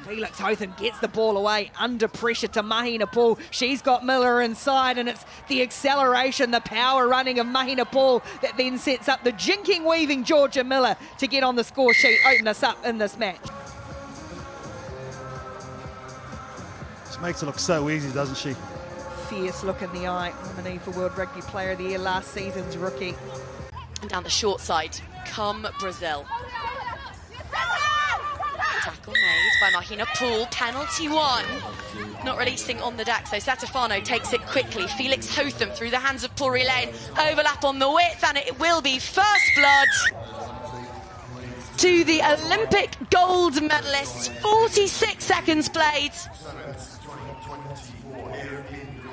Felix Hotham gets the ball away under pressure to Mahina Poole. She's got Miller inside, and it's the acceleration, the power running of Mahina Poole that then sets up the jinking, weaving Georgia Miller to get on the score sheet, open us up in this match. She makes it look so easy, doesn't she? Fierce look in the eye. Nominee for World Rugby Player of the Year last season's rookie. And down the short side, come Brazil. Tackle made by Mahina Poole, penalty one. Not releasing on the deck, so Stefano takes it quickly. Felix Hotham through the hands of Pouri-Lane. Overlap on the width, and it will be first blood to the Olympic gold medalists. 46 seconds played.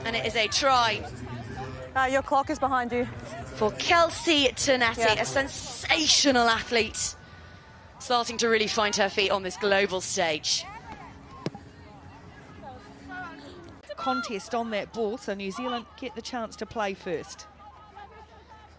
And it is a try. Your clock is behind you. For Kelsey Tanetti, a sensational athlete, starting to really find her feet on this global stage. Contest on that ball, so New Zealand get the chance to play first.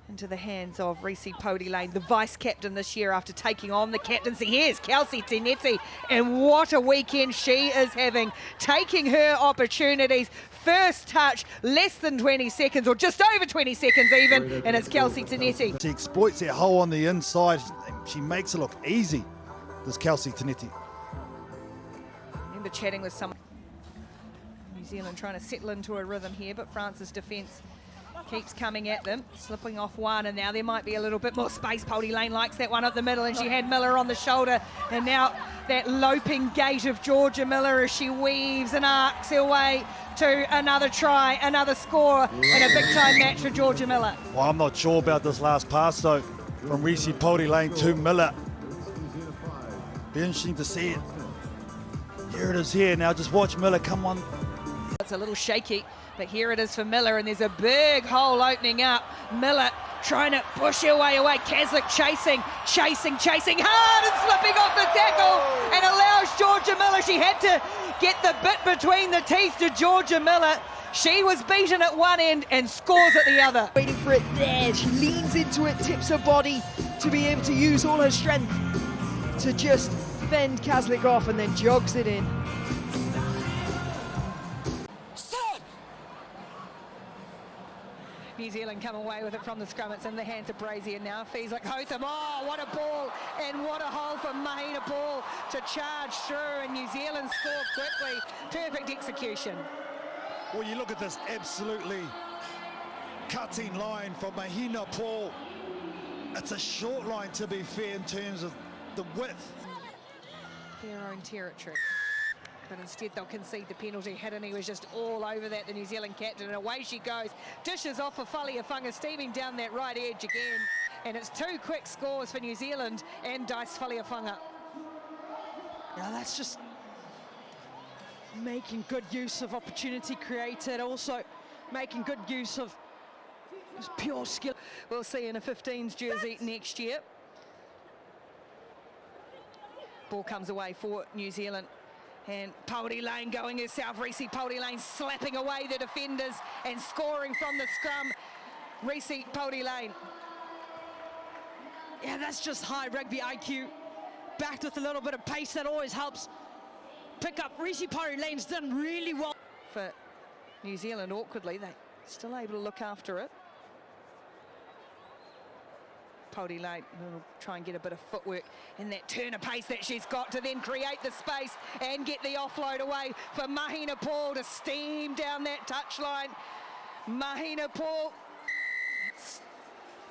Into the hands of Pouri-Lane, the vice-captain this year after taking on the captaincy. Here's Kelsey Tanetti, and what a weekend she is having, taking her opportunities. First touch, less than 20 seconds, or just over 20 seconds even, and it's Kelsey Tanetti. She exploits that hole on the inside. She makes it look easy, this Kelsey Tanetti. I remember chatting with someone. New Zealand trying to settle into a rhythm here, but France's defence keeps coming at them, slipping off one, and now there might be a little bit more space. Pouri-Lane likes that one up the middle, and she had Miller on the shoulder, and now that loping gait of Georgia Miller as she weaves and arcs her way to another try, another score, and a big-time match for Georgia Miller. Well, I'm not sure about this last pass, though, from Pouri-Lane to Miller. Be interesting to see it. Here it is here. Now just watch Miller come on. It's a little shaky, but here it is for Miller, and there's a big hole opening up. Miller trying to push her way away. Kaslik chasing hard and slipping off the tackle, and allows Georgia Miller. She had to get the bit between the teeth to Georgia Miller. She was beaten at one end and scores at the other. Waiting for it there. She leans into it, tips her body to be able to use all her strength to just fend Kaslik off, and then jogs it in. New Zealand come away with it from the scrum. It's in the hands of Brazier now. Felix Hotham, oh, what a ball, and what a hole for Mahina Poole to charge through, and New Zealand score quickly. Perfect execution. Well, you look at this absolutely cutting line from Mahina Poole. It's a short line, to be fair, in terms of the width. Their own territory. But instead they'll concede the penalty. Hadani was just all over that, the New Zealand captain, and away she goes. Dishes off for Faleafunga, steaming down that right edge again. And it's two quick scores for New Zealand and Dice Faleafunga. Now that's just making good use of opportunity created, also making good use of just pure skill. We'll see in a 15s jersey next year. Ball comes away for New Zealand. And Pouri-Lane going herself. Pouri-Lane slapping away the defenders and scoring from the scrum. Pouri-Lane. Yeah, that's just high rugby IQ. Backed with a little bit of pace, that always helps pick up. Pouri-Lane's done really well. For New Zealand, awkwardly, they're still able to look after it. Pouri-Lane will try and get a bit of footwork in that turn of pace that she's got to then create the space and get the offload away for Mahina Poole to steam down that touchline. Mahina Poole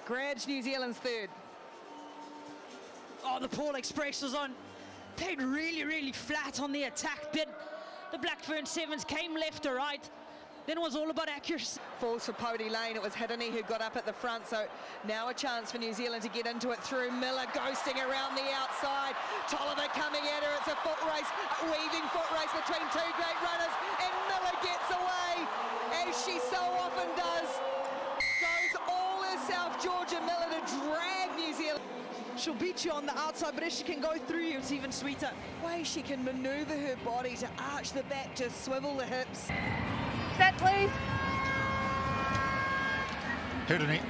grabs New Zealand's third. Oh, the Poole Express was on. Played really flat on the attack bit. The Blackburn Sevens came left to right. Then it was all about accuracy. Falls for Pouri-Lane. It was Hadani who got up at the front, so now a chance for New Zealand to get into it through Miller, ghosting around the outside. Tolliver coming at her. It's a foot race, a weaving foot race between two great runners, and Miller gets away, as she so often does. Goes all herself, Georgia Miller, to drag New Zealand. She'll beat you on the outside, but if she can go through you, it's even sweeter. Way she can maneuver her body to arch the back, to swivel the hips. Set, please. Hudani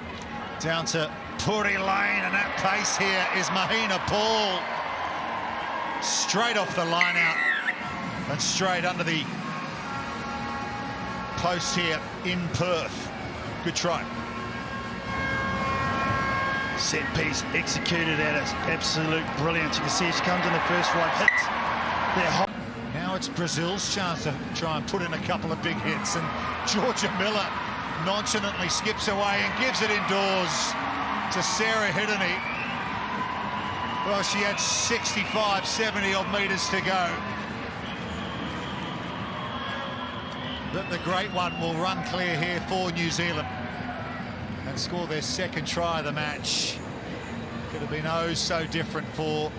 down to Pouri-Lane, and that pace here is Mahina Poole. Straight off the line out. And straight under the post here in Perth. Good try. Set piece executed at its absolute brilliance. You can see she comes in the first right, hits. Now it's Brazil's chance to try and put in a couple of big hits, and Georgia Miller nonchalantly skips away and gives it indoors to Sarah Hiddeney. Well, she had 65, 70 odd metres to go. But the great one will run clear here for New Zealand and score their second try of the match. Could have been oh so different for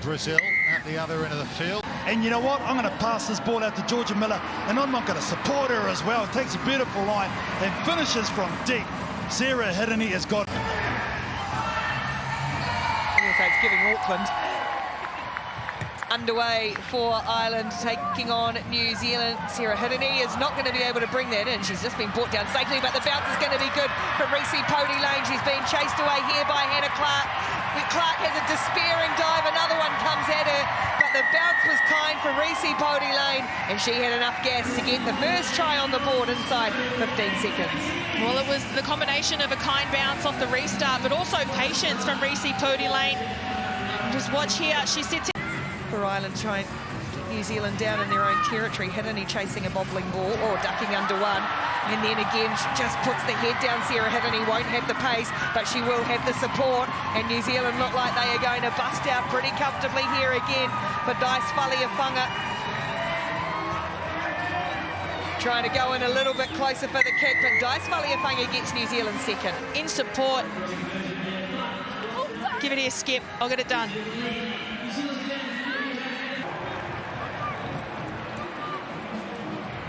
Brazil at the other end of the field. And you know what? I'm going to pass this ball out to Georgia Miller, and I'm not going to support her as well. Takes a beautiful line and finishes from deep. Sarah Hiddeney has got... It's giving Auckland. Underway for Ireland, taking on New Zealand. Sarah Hiddeney is not going to be able to bring that in. She's just been brought down safely, but the bounce is going to be good for Pouri-Lane. She's been chased away here by Hannah Clark. Clark has a despairing dive, another one comes at her, but the bounce was kind for Pouri-Lane, and she had enough gas to get the first try on the board inside 15 seconds. Well, it was the combination of a kind bounce off the restart, but also patience from Pouri-Lane. Just watch here, she sits in. For Ireland trying to get New Zealand down in their own territory. Hiddeney chasing a bobbling ball, or ducking under one. And then again, she just puts the head down. Sarah Hiddeney won't have the pace, but she will have the support. And New Zealand look like they are going to bust out pretty comfortably here again for Dice Faleafunga. Trying to go in a little bit closer for the kick, but Dice Faleafunga gets New Zealand second. In support. Give it here, Skip. I'll get it done.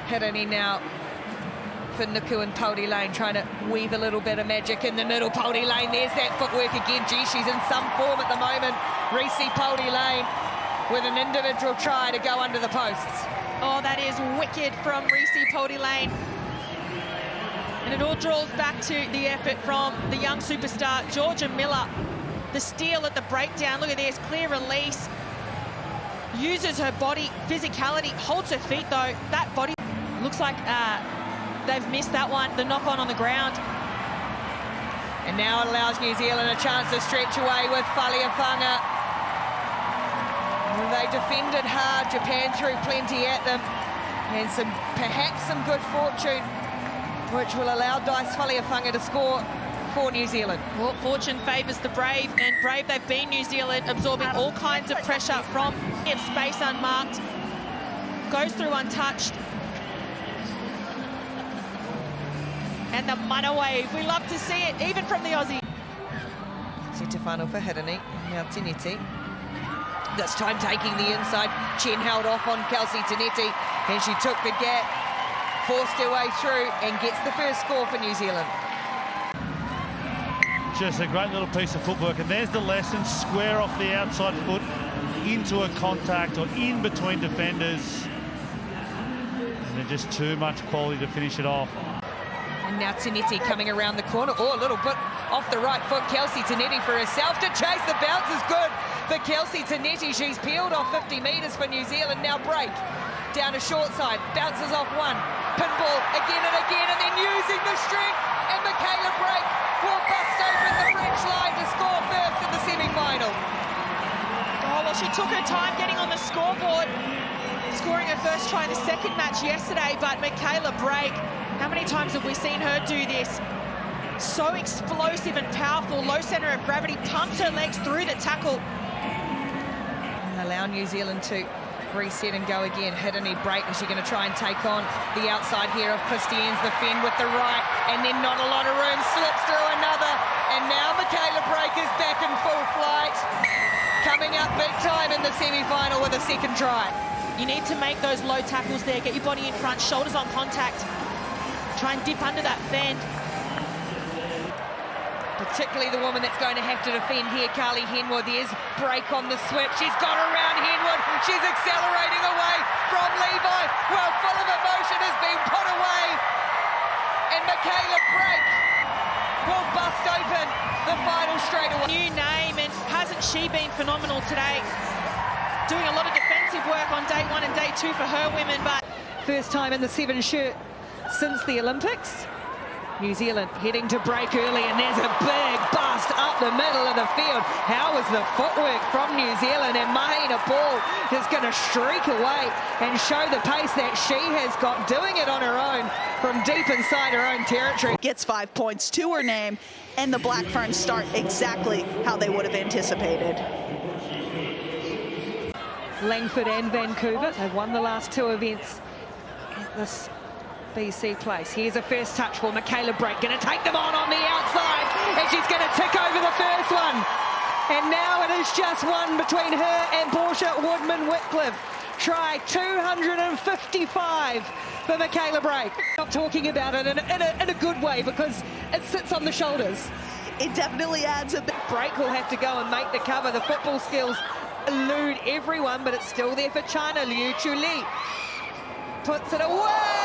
Hiddeney now for Nuku and Pouri-Lane, trying to weave a little bit of magic in the middle. Pouri-Lane, there's that footwork again. Gee, she's in some form at the moment. Pouri-Lane with an individual try to go under the posts. Oh, that is wicked from Pouri-Lane. And it all draws back to the effort from the young superstar, Georgia Miller. The steal at the breakdown, look at this, clear release. Uses her body, physicality, holds her feet though. That body looks like they've missed that one, the knock on the ground. And now it allows New Zealand a chance to stretch away with Faleafunga. They defended hard, Japan threw plenty at them. And perhaps some good fortune, which will allow Dice Faleafunga to score for New Zealand. Well, fortune favours the brave, and brave they've been, New Zealand, absorbing all kinds of pressure from space unmarked. Goes through untouched. And the mana wave, we love to see it, even from the Aussie. Setafano for Hiddeney, now Tinetti. This time taking the inside. Chen held off on Kelsey Tinetti, and she took the gap, forced her way through, and gets the first score for New Zealand. Just a great little piece of footwork, and there's the lesson: square off the outside foot into a contact or in between defenders, and there's just too much quality to finish it off. And now Tinetti coming around the corner. Oh, a little bit off the right foot. Kelsey Tinetti for herself to chase. The bounce is good for Kelsey Tinetti. She's peeled off 50 metres for New Zealand. Now break down a short side, bounces off one, pinball again, and then using the strength, and Michaela Break will bust open the French line to score first in the semi-final. Oh, well, she took her time getting on the scoreboard, scoring her first try in the second match yesterday, but Michaela Break, how many times have we seen her do this? So explosive and powerful, low centre of gravity, pumps her legs through the tackle. And allow New Zealand to reset and go again. Hiddeney Break, is she going to try and take on the outside here of Christiane's, the fend with the right, and then not a lot of room, slips through another, and now Michaela Break is back in full flight, coming up big time in the semi-final with a second try. You need to make those low tackles there, get your body in front, shoulders on contact, try and dip under that fend. Particularly the woman that's going to have to defend here, Carly Henwood. There's Break on the switch. She's got around Henwood. She's accelerating away from Levi. Well, full of emotion has been put away. And Michaela Break will bust open the final straight away. New name, and hasn't she been phenomenal today? Doing a lot of defence Impressive work on day 1 and day 2 for her women, but First time in the 7 shirt since the Olympics. New Zealand heading to break early, and there's a big bust up the middle of the field. How was the footwork from New Zealand? And Mahina Paul is going to streak away and show the pace that she has got, doing it on her own from deep inside her own territory. Gets 5 points to her name, and the Black Ferns start exactly how they would have anticipated. Langford and Vancouver, they've won the last 2 events at this BC place. Here's a first touch for Michaela Brake, going to take them on the outside, and she's going to tick over the first one. And now it is just one between her and Portia Woodman-Whitcliffe. Try 255 for Michaela Brake. Not talking about it in a good way, because it sits on the shoulders. It definitely adds a bit. Brake will have to go and make the cover. The football skills elude everyone, but it's still there for China. Liu Chuli puts it away.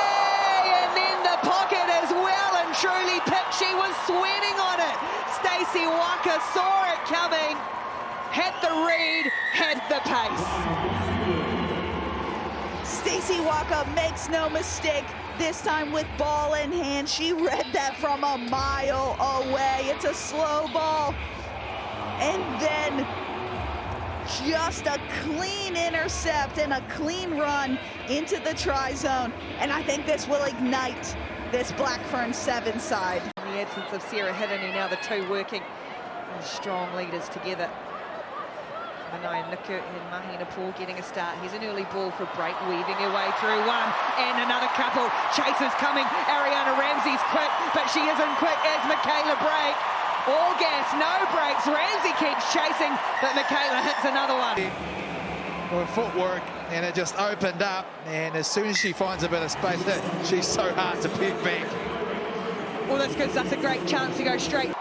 And then the pocket is well and truly picked. She was sweating on it. Stacey Walker saw it coming, had the read, had the pace. Stacey Walker makes no mistake. This time with ball in hand. She read that from a mile away. It's a slow ball. And then just a clean intercept and a clean run into the try zone. And I think this will ignite this Black Fern 7 side. In the absence of Sarah Hiddeny, now the two working as strong leaders together. Manaya Nuku and Mahina Paul getting a start. Here's an early ball for Brake, weaving her way through one. And another couple. Chasers coming. Ariana Ramsey's quick, but she isn't quick as Michaela Brake. All gas, no brakes. Ramsey keeps chasing, but Michaela hits another one. With footwork, and it just opened up, and as soon as she finds a bit of space, she's so hard to pick back. Well, this gives us a great chance to go straight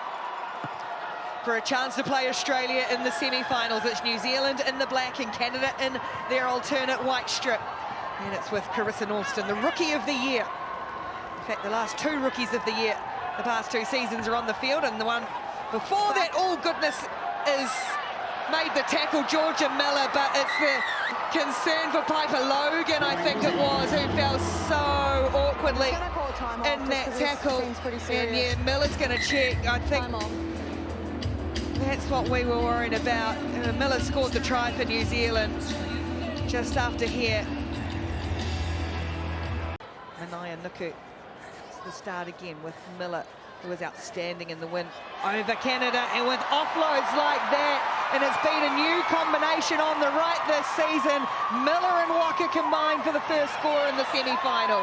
for a chance to play Australia in the semi-finals. It's New Zealand in the black and Canada in their alternate white strip. And it's with Carissa Alston, the Rookie of the Year. In fact, the last 2 Rookies of the Year, the past 2 seasons, are on the field, and the one before that, all goodness, is made the tackle, Georgia Miller, but it's the concern for Piper Logan, I think it was, who fell so awkwardly in that tackle. And yeah, Miller's going to check, I think. That's what we were worried about. Miller scored the try for New Zealand just after here. Manaya Nuku, the start again with Miller, who was outstanding in the win over Canada, and with offloads like that, and it's been a new combination on the right this season. Miller and Walker combined for the first score in the semi-final.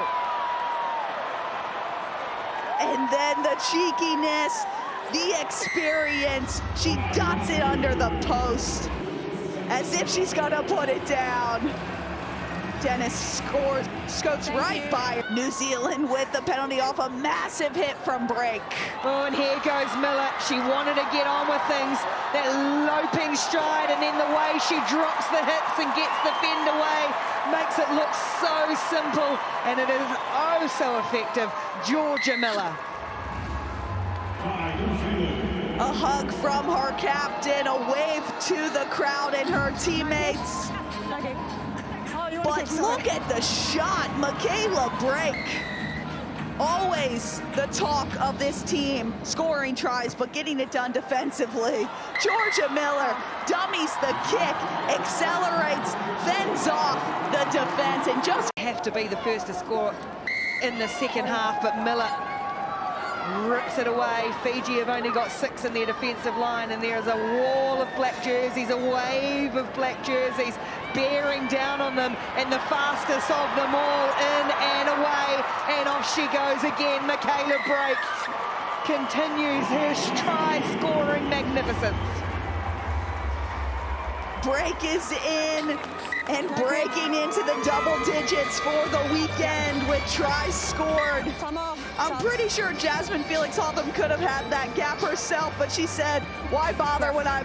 And then the cheekiness, the experience. She dots it under the post as if she's gonna put it down. Dennis scopes right by New Zealand with the penalty off a massive hit from Brake. Oh, and here goes Miller. She wanted to get on with things. That loping stride, and then the way she drops the hips and gets the fend away makes it look so simple, and it is oh so effective. Georgia Miller. A hug from her captain, a wave to the crowd and her teammates. But look at the shot, Michaela Brake. Always the talk of this team, scoring tries, but getting it done defensively. Georgia Miller dummies the kick, accelerates, fends off the defense, and just have to be the first to score in the second half, but Miller rips it away. Fiji have only got 6 in their defensive line, and there's a wall of black jerseys, a wave of black jerseys bearing down on them, and the fastest of them all in and away, and off she goes again. Michaela Brake continues her try-scoring magnificence. Brake is in and breaking into the double digits for the weekend with tries scored. I'm pretty sure Jasmine Felix Hotham could have had that gap herself, but she said, why bother when I'm